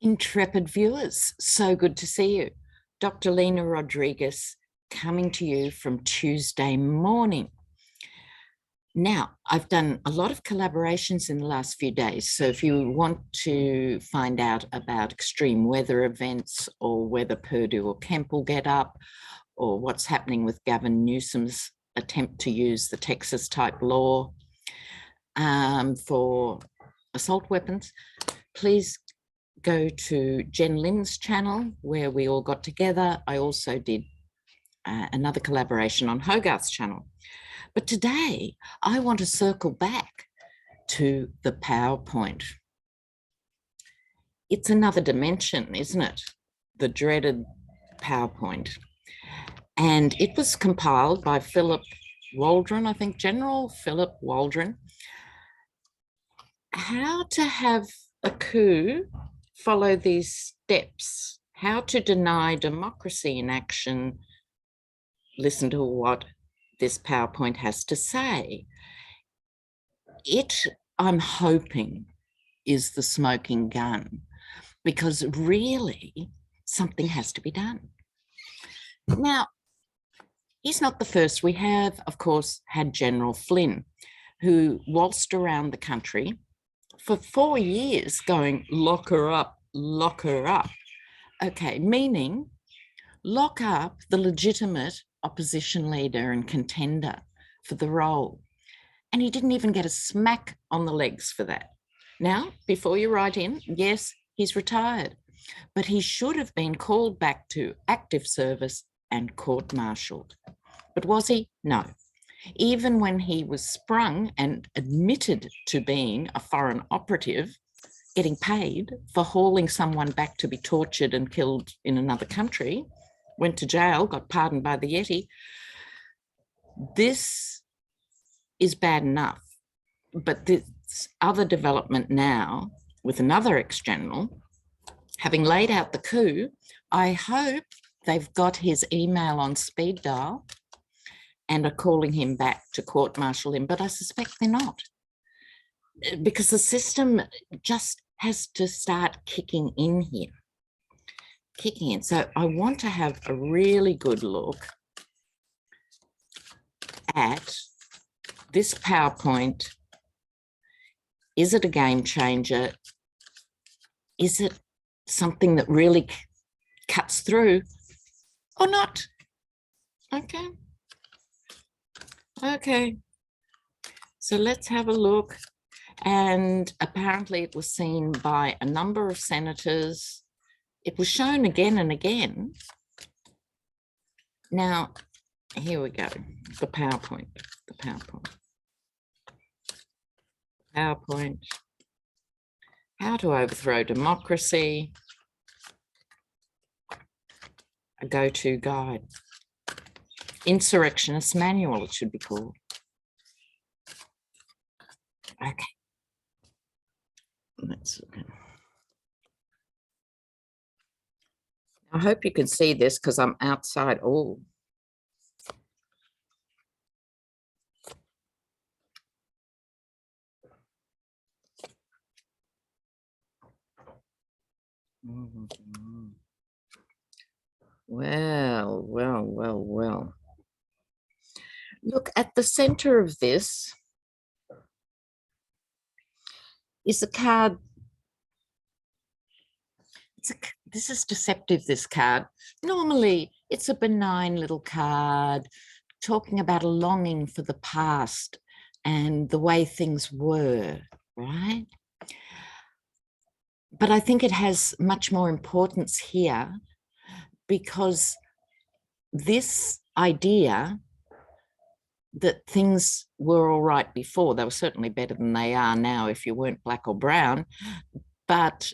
Intrepid viewers, so good to see you. Dr. Lena Rodriguez coming to you from Tuesday morning. Now, I've done a lot of collaborations in the last few days, so if you want to find out about extreme weather events or whether Purdue or Kemp will get up, or what's happening with Gavin Newsom's attempt to use the Texas type law for assault weapons, please go to Jen Lynn's channel where we all got together. I also did another collaboration on Hogarth's channel. But today I want to circle back to the PowerPoint. It's another dimension, isn't it? The dreaded PowerPoint. And it was compiled by Philip Waldron, I think, General Philip Waldron. How to have a coup follow these steps, how to deny democracy in action. Listen to what this PowerPoint has to say. It, I'm hoping, is the smoking gun, because really something has to be done. Now, he's not the first. We have, of course, had General Flynn, who waltzed around the country for 4 years going, lock her up, lock her up. Okay, meaning lock up the legitimate opposition leader and contender for the role. And he didn't even get a smack on the legs for that. Now, before you write in, yes, he's retired, but he should have been called back to active service and court-martialed. But was he? No. Even when he was sprung and admitted to being a foreign operative, getting paid for hauling someone back to be tortured and killed in another country, went to jail, got pardoned by the Yeti. This is bad enough. But this other development now with another ex-general, having laid out the coup, I hope they've got his email on speed dial and are calling him back to court-martial him, but I suspect they're not, because the system just has to start kicking in here, kicking in. So I want to have a really good look at this PowerPoint. Is it a game changer? Is it something that really cuts through or not? Okay. Okay, so let's have a look. And apparently it was seen by a number of senators. It was shown again and again. Now, here we go, the PowerPoint, the PowerPoint. PowerPoint, how to overthrow democracy, a go-to guide. Insurrectionist Manual, it should be called. Okay. Let's look. I hope you can see this because I'm outside. Oh. Well, well, well, well. Look, at the center of this is a card. This is deceptive, this card. Normally, it's a benign little card talking about a longing for the past and the way things were, right? But I think it has much more importance here, because this idea that things were all right before, they were certainly better than they are now if you weren't black or brown, but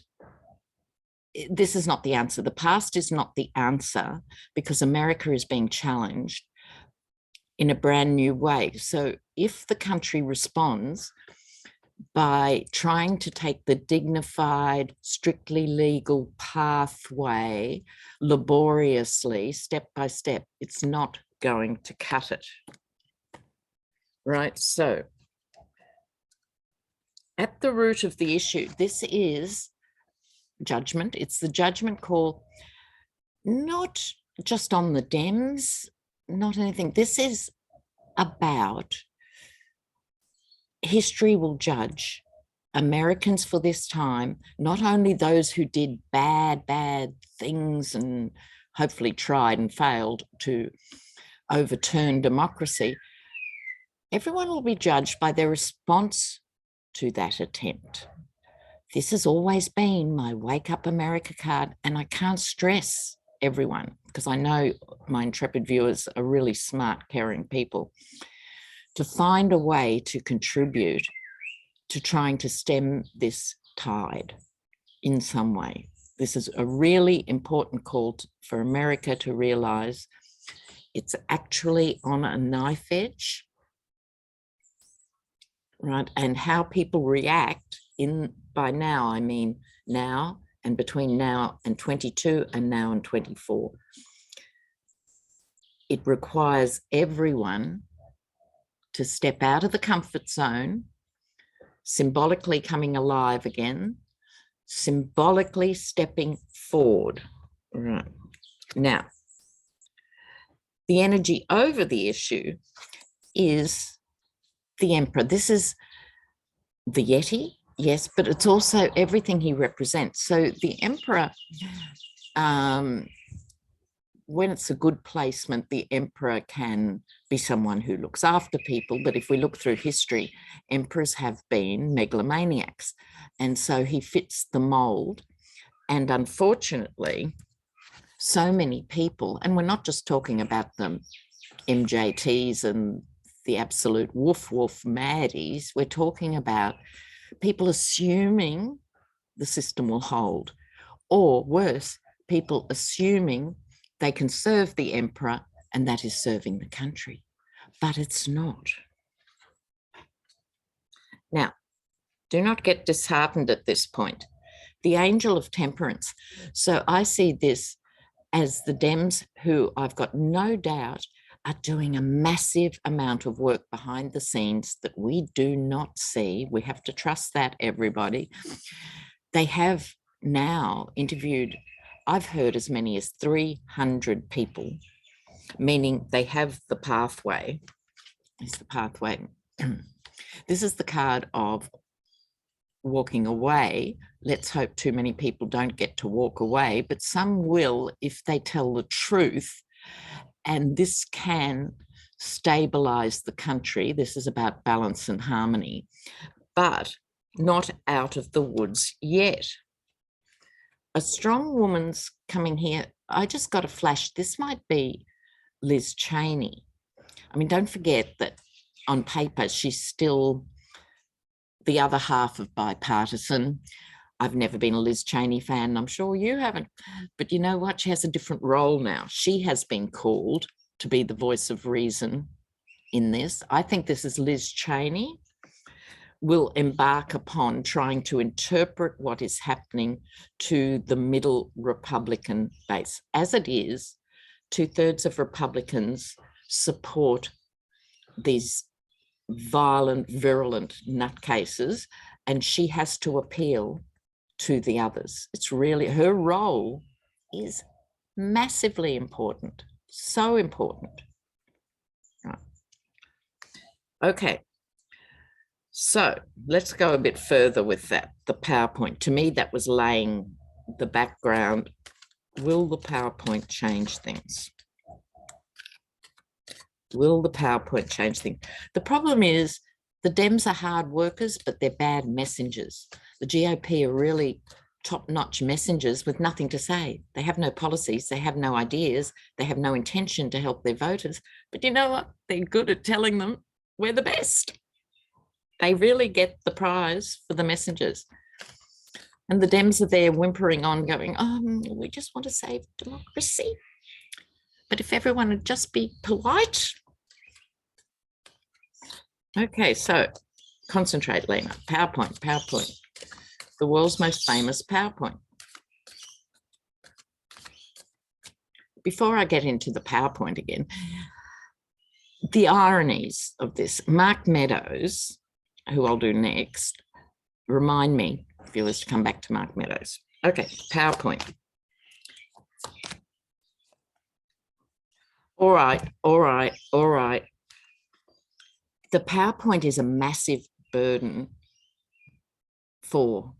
this is not the answer. The past is not the answer, because America is being challenged in a brand new way. So if the country responds by trying to take the dignified, strictly legal pathway laboriously, step by step, it's not going to cut it. Right, so at the root of the issue, this is judgment. It's the judgment call, not just on the Dems, not anything. This is about history will judge Americans for this time, not only those who did bad things and hopefully tried and failed to overturn democracy. Everyone will be judged by their response to that attempt. This has always been my Wake Up America card, and I can't stress everyone, because I know my intrepid viewers are really smart, caring people, to find a way to contribute to trying to stem this tide in some way. This is a really important call for America to realize it's actually on a knife edge, right? And how people react by now, I mean now and between now and 22 and now and 24. It requires everyone to step out of the comfort zone, symbolically coming alive again, symbolically stepping forward. Right. Now, the energy over the issue is the Emperor. This is the Yeti, yes, but it's also everything he represents. So the Emperor, when it's a good placement, the Emperor can be someone who looks after people. But if we look through history, emperors have been megalomaniacs. And so he fits the mold. And unfortunately, so many people, and we're not just talking about the MJTs and the absolute woof maddies, we're talking about people assuming the system will hold, or worse, people assuming they can serve the emperor and that is serving the country, but it's not. Now, do not get disheartened at this point. The angel of temperance. So I see this as the Dems, who I've got no doubt are doing a massive amount of work behind the scenes that we do not see. We have to trust that, everybody. They have now interviewed, I've heard as many as 300 people, meaning they have the pathway. It's the pathway. This is the card of walking away. Let's hope too many people don't get to walk away, but some will if they tell the truth. And this can stabilize the country. This is about balance and harmony, but not out of the woods yet. A strong woman's coming here. I just got a flash. This might be Liz Cheney. I mean, don't forget that on paper, she's still the other half of bipartisan. I've never been a Liz Cheney fan. I'm sure you haven't. But you know what? She has a different role now. She has been called to be the voice of reason in this. I think this is Liz Cheney will embark upon trying to interpret what is happening to the middle Republican base. As it is, 2/3 of Republicans support these violent, virulent nutcases, and she has to appeal to the others. It's really, her role is massively important, so important. Right. Okay, so let's go a bit further with that, the PowerPoint. To me, that was laying the background. Will the PowerPoint change things? Will the PowerPoint change things? The problem is the Dems are hard workers, but they're bad messengers. The GOP are really top-notch messengers with nothing to say. They have no policies, they have no ideas, they have no intention to help their voters. But you know what? They're good at telling them we're the best. They really get the prize for the messengers. And the Dems are there whimpering on, going, we just want to save democracy. But if everyone would just be polite. Okay, so concentrate, Lena. PowerPoint. The world's most famous PowerPoint. Before I get into the PowerPoint again, the ironies of this. Mark Meadows, who I'll do next, remind me, viewers, to come back to Mark Meadows. Okay, PowerPoint. All right, all right, all right. The PowerPoint is a massive burden for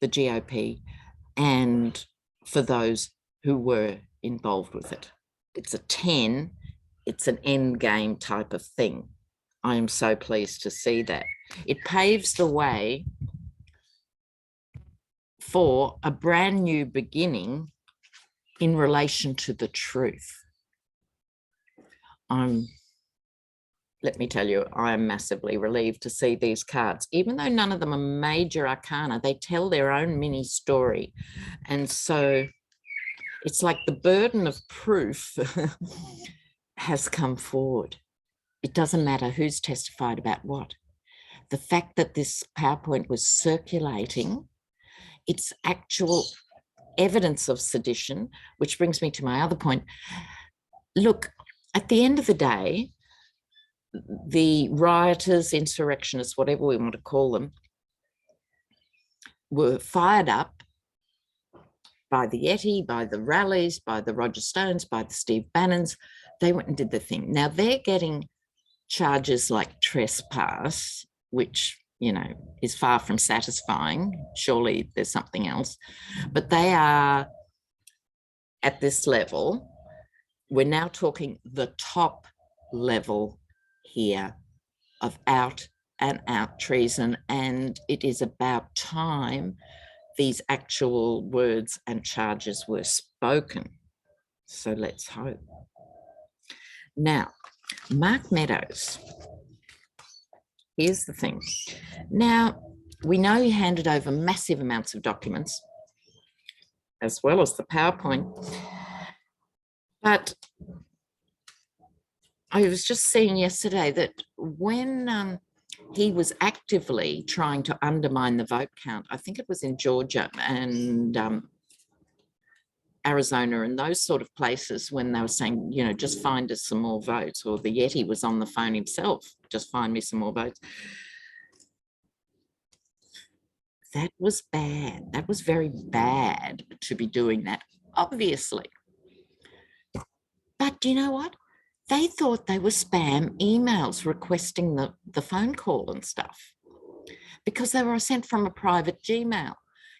the GOP and for those who were involved with it. It's a 10, it's an end game type of thing. I am so pleased to see that. It paves the way for a brand new beginning in relation to the truth. Let me tell you, I am massively relieved to see these cards. Even though none of them are major arcana, they tell their own mini story. And so it's like the burden of proof has come forward. It doesn't matter who's testified about what. The fact that this PowerPoint was circulating, it's actual evidence of sedition, which brings me to my other point. Look, at the end of the day, the rioters, insurrectionists, whatever we want to call them, were fired up by the Yeti, by the rallies, by the Roger Stones, by the Steve Bannons. They went and did the thing. Now they're getting charges like trespass, which, you know, is far from satisfying. Surely there's something else. But they are at this level. We're now talking the top level here of out and out treason, and it is about time these actual words and charges were spoken. So let's hope. Now, Mark Meadows, here's the thing. Now, we know he handed over massive amounts of documents, as well as the PowerPoint, but I was just seeing yesterday that when he was actively trying to undermine the vote count, I think it was in Georgia and Arizona and those sort of places, when they were saying, you know, just find us some more votes, or the Yeti was on the phone himself, just find me some more votes. That was bad. That was very bad to be doing that, obviously. But you know what? They thought they were spam emails requesting the phone call and stuff because they were sent from a private Gmail.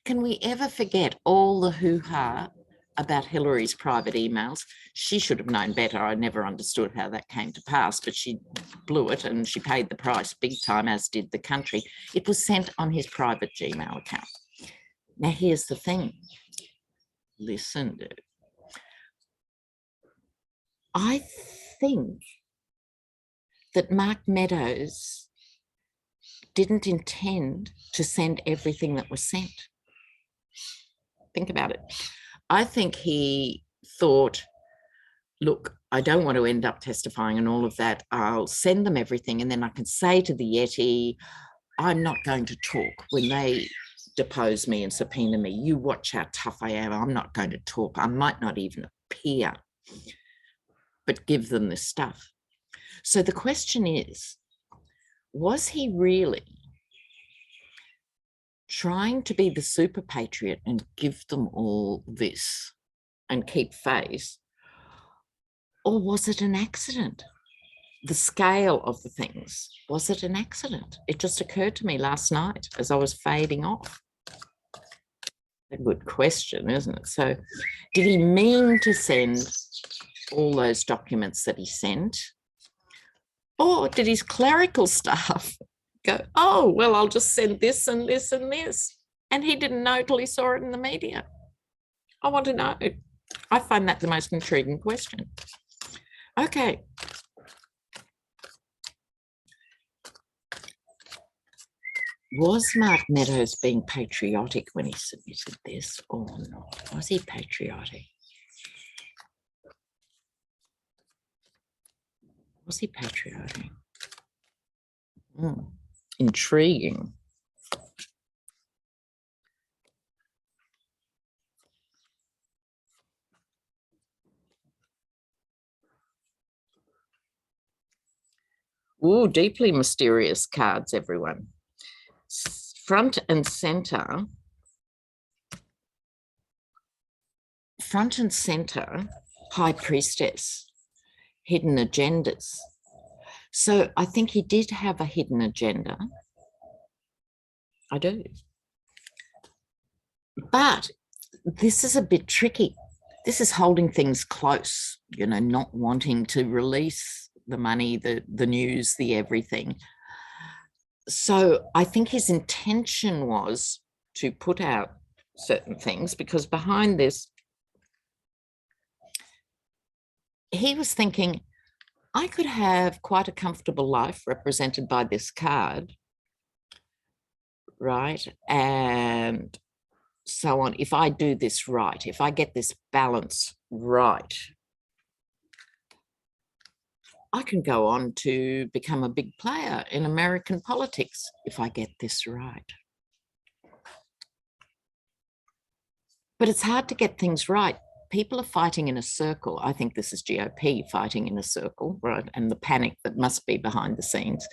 Can we ever forget all the hoo-ha about Hillary's private emails? She should have known better. I never understood how that came to pass, but she blew it and she paid the price big time, as did the country. It was sent on his private Gmail account. Now, here's the thing. Listen, dude. I think that Mark Meadows didn't intend to send everything that was sent. Think about it. I think he thought, look, I don't want to end up testifying and all of that. I'll send them everything and then I can say to the Yeti, I'm not going to talk when they depose me and subpoena me. You watch how tough I am. I'm not going to talk. I might not even appear, but give them this stuff. So the question is, was he really trying to be the super patriot and give them all this and keep face? Or was it an accident? The scale of the things, was it an accident? It just occurred to me last night as I was fading off. A good question, isn't it? So did he mean to send all those documents that he sent? Or did his clerical staff go, oh, well, I'll just send this and this and this? And he didn't know till he saw it in the media. I want to know. I find that the most intriguing question. Okay. Was Mark Meadows being patriotic when he submitted this or not? Was he patriotic? Was he patriotic? Intriguing. Ooh, deeply mysterious cards, everyone. Front and center front and center, high priestess, hidden agendas. So I think he did have a hidden agenda. I do. But this is a bit tricky. This is holding things close, you know, not wanting to release the money, the news, the everything. So I think his intention was to put out certain things, because behind this, he was thinking, I could have quite a comfortable life represented by this card, right? And so on. If I do this right, if I get this balance right, I can go on to become a big player in American politics if I get this right. But it's hard to get things right. People are fighting in a circle. I think this is GOP fighting in a circle, right? And the panic that must be behind the scenes.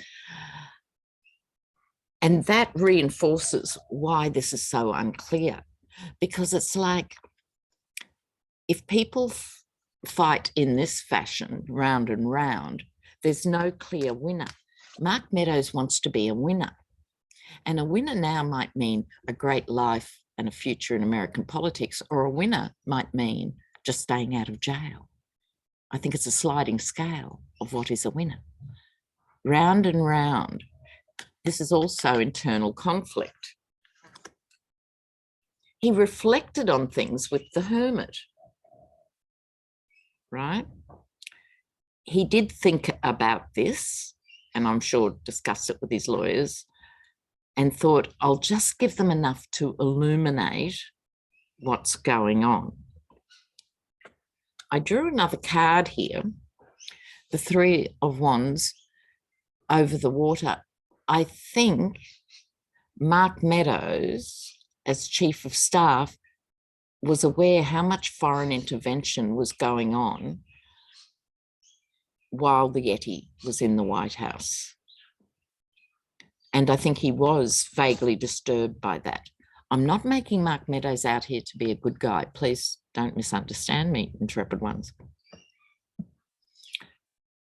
And that reinforces why this is so unclear, because it's like, if people fight in this fashion, round and round, there's no clear winner. Mark Meadows wants to be a winner. And a winner now might mean a great life and a future in American politics, or a winner might mean just staying out of jail. I think it's a sliding scale of what is a winner. Round and round. This is also internal conflict. He reflected on things with the hermit, right? He did think about this, and I'm sure discussed it with his lawyers, and thought, I'll just give them enough to illuminate what's going on. I drew another card here, the Three of Wands over the water. I think Mark Meadows, as Chief of Staff, was aware how much foreign intervention was going on while the Yeti was in the White House. And I think he was vaguely disturbed by that. I'm not making Mark Meadows out here to be a good guy. Please don't misunderstand me, intrepid ones.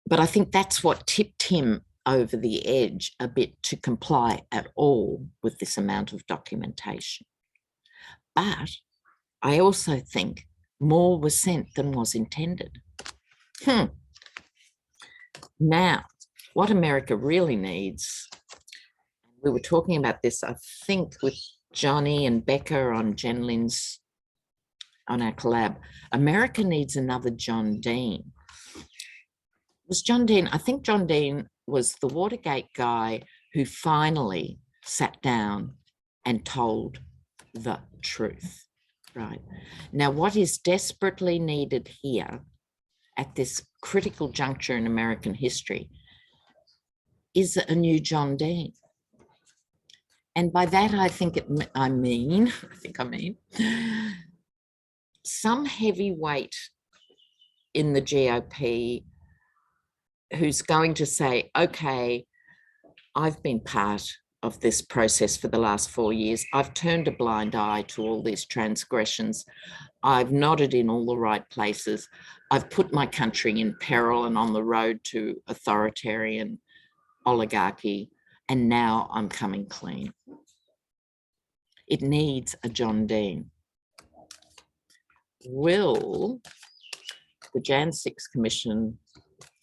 But I think that's what tipped him over the edge a bit to comply at all with this amount of documentation. But I also think more was sent than was intended. Now, what America really needs, we were talking about this, I think, with Johnny and Becca on Jen Lynn's, on our collab. America needs another John Dean. Was John Dean, I think John Dean was the Watergate guy who finally sat down and told the truth, right? Now, what is desperately needed here at this critical juncture in American history is a new John Dean. And by that, I mean some heavyweight in the GOP who's going to say, okay, I've been part of this process for the last 4 years. I've turned a blind eye to all these transgressions. I've nodded in all the right places. I've put my country in peril and on the road to authoritarian oligarchy, and now I'm coming clean. It needs a John Dean. Will the Jan 6 Commission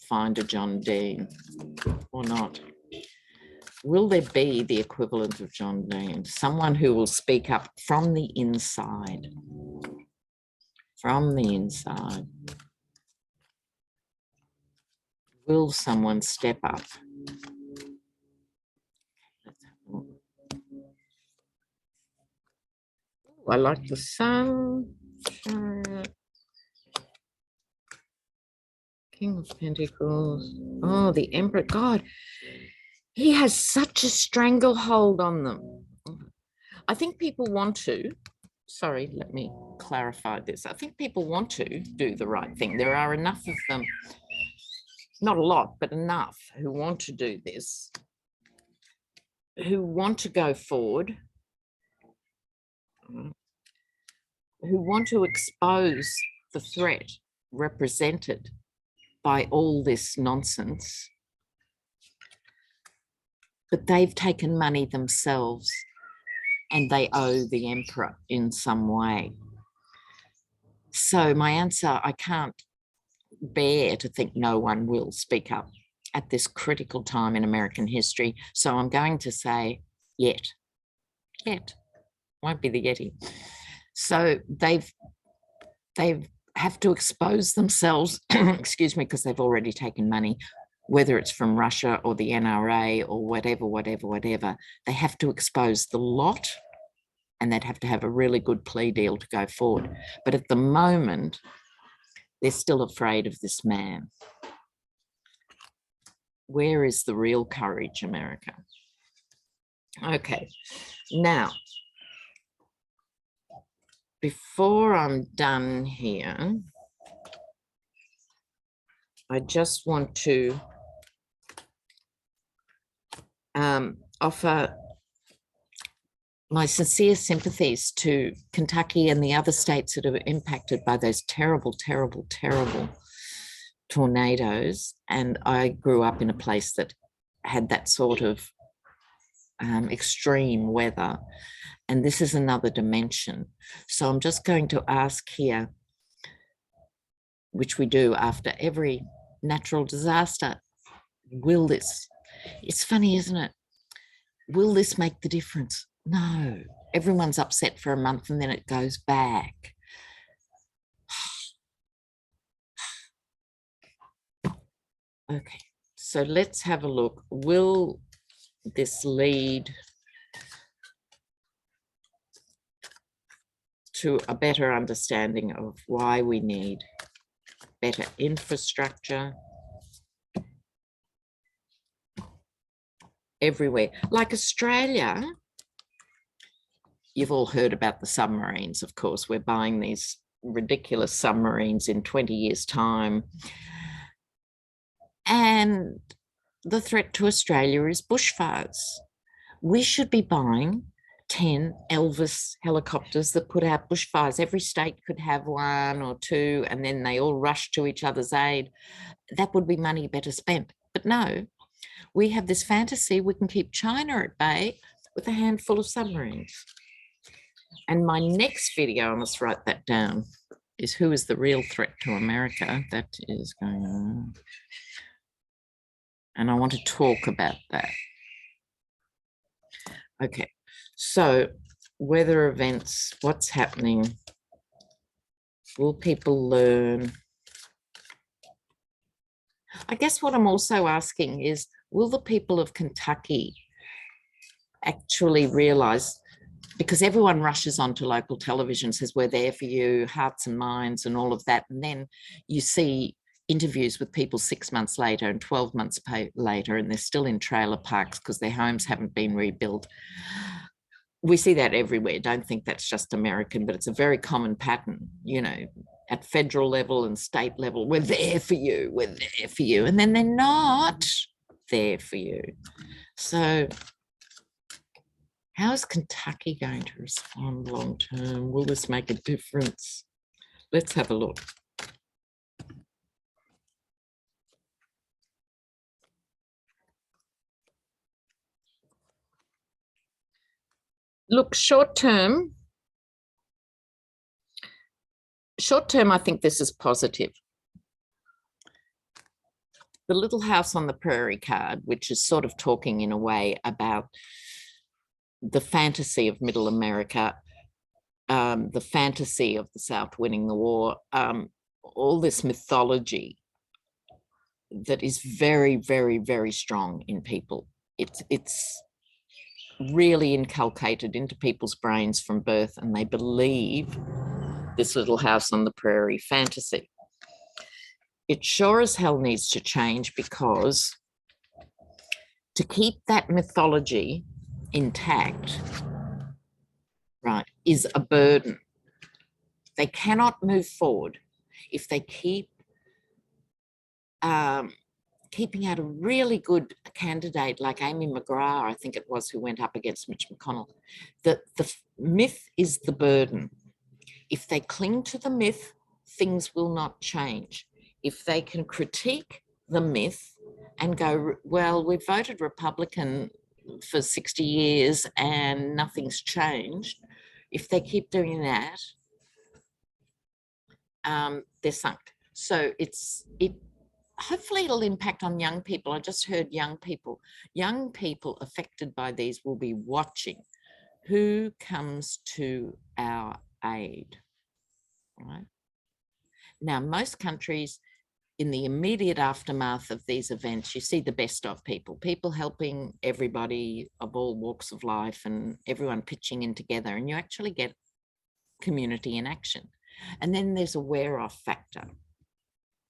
find a John Dean or not? Will there be the equivalent of John Dean? Someone who will speak up from the inside. From the inside. Will someone step up? I like the sun. King of Pentacles. Oh, the Emperor. God, he has such a stranglehold on them. I think people want to, sorry, let me clarify this. I think people want to do the right thing. There are enough of them, not a lot, but enough who want to do this, who want to go forward. who want to expose the threat represented by all this nonsense, but they've taken money themselves and they owe the emperor in some way. So my answer, I can't bear to think no one will speak up at this critical time in American history. So I'm going to say yet, won't be the Yeti. So they've have to expose themselves, excuse me, because they've already taken money, whether it's from Russia or the NRA or whatever, they have to expose the lot, and they'd have to have a really good plea deal to go forward. But at the moment, they're still afraid of this man. Where is the real courage, America? Okay, now, before I'm done here, I just want to offer my sincere sympathies to Kentucky and the other states that are impacted by those terrible, terrible, terrible tornadoes. And I grew up in a place that had that sort of extreme weather. And this is another dimension. So I'm just going to ask here, which we do after every natural disaster, will this, it's funny, isn't it? Will this make the difference? No. Everyone's upset for a month and then it goes back. Okay, so let's have a look. Will this lead to a better understanding of why we need better infrastructure everywhere? Like Australia, you've all heard about the submarines, of course. We're buying these ridiculous submarines in 20 years' time. And the threat to Australia is bushfires. We should be buying 10 Elvis helicopters that put out bushfires. Every state could have one or two, and then they all rush to each other's aid. That would be money better spent. But no, we have this fantasy we can keep China at bay with a handful of submarines. And my next video, I must write that down, is who is the real threat to America. That is going on. And I want to talk about that. Okay, so weather events, what's happening? Will people learn? I guess what I'm also asking is, will the people of Kentucky actually realise, because everyone rushes onto local television, says we're there for you, hearts and minds and all of that, and then you see interviews with people 6 months later and 12 months later, and they're still in trailer parks because their homes haven't been rebuilt. We see that everywhere. Don't think that's just American, but it's a very common pattern, you know, at federal level and state level. We're there for you, we're there for you. And then they're not there for you. So how is Kentucky going to respond long term? Will this make a difference? Let's have a look. Look, short term, I think this is positive. The Little House on the Prairie card, which is sort of talking in a way about the fantasy of Middle America, the fantasy of the South winning the war, all this mythology that is very, very, very strong in people. It's really inculcated into people's brains from birth, and they believe this Little House on the Prairie fantasy. It sure as hell needs to change, because to keep that mythology intact, right, is a burden. They cannot move forward if they keep keeping out a really good candidate like Amy McGrath, I think it was, who went up against Mitch McConnell. The myth is the burden. If they cling to the myth, things will not change. If they can critique the myth and go, well, we've voted Republican for 60 years and nothing's changed, if they keep doing that, they're sunk. So hopefully it'll impact on young people. I just heard young people affected by these will be watching who comes to our aid, right? Now, most countries, in the immediate aftermath of these events, you see the best of people helping everybody of all walks of life and everyone pitching in together, and you actually get community in action. And then there's a wear-off factor.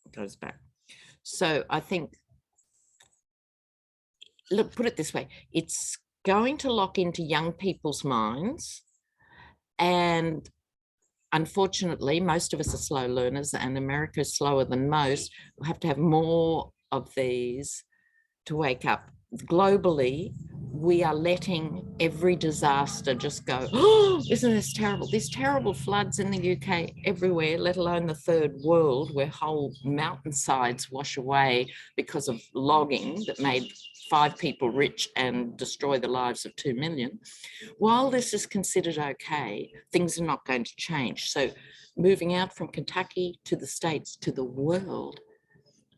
It goes back. So I think, look, put it this way, it's going to lock into young people's minds, and unfortunately, most of us are slow learners, and America is slower than most. We'll have to have more of these to wake up. Globally, we are letting every disaster just go, oh, isn't this terrible? These terrible floods in the UK everywhere, let alone the third world, where whole mountainsides wash away because of logging that made 5 people rich and destroy the lives of 2 million. While this is considered okay, things are not going to change. So moving out from Kentucky to the States to the world,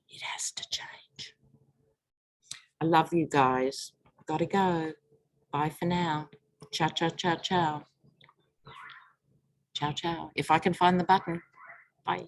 it has to change. I love you guys. Gotta go. Bye for now. Ciao, ciao, ciao, ciao. Ciao, ciao. If I can find the button. Bye.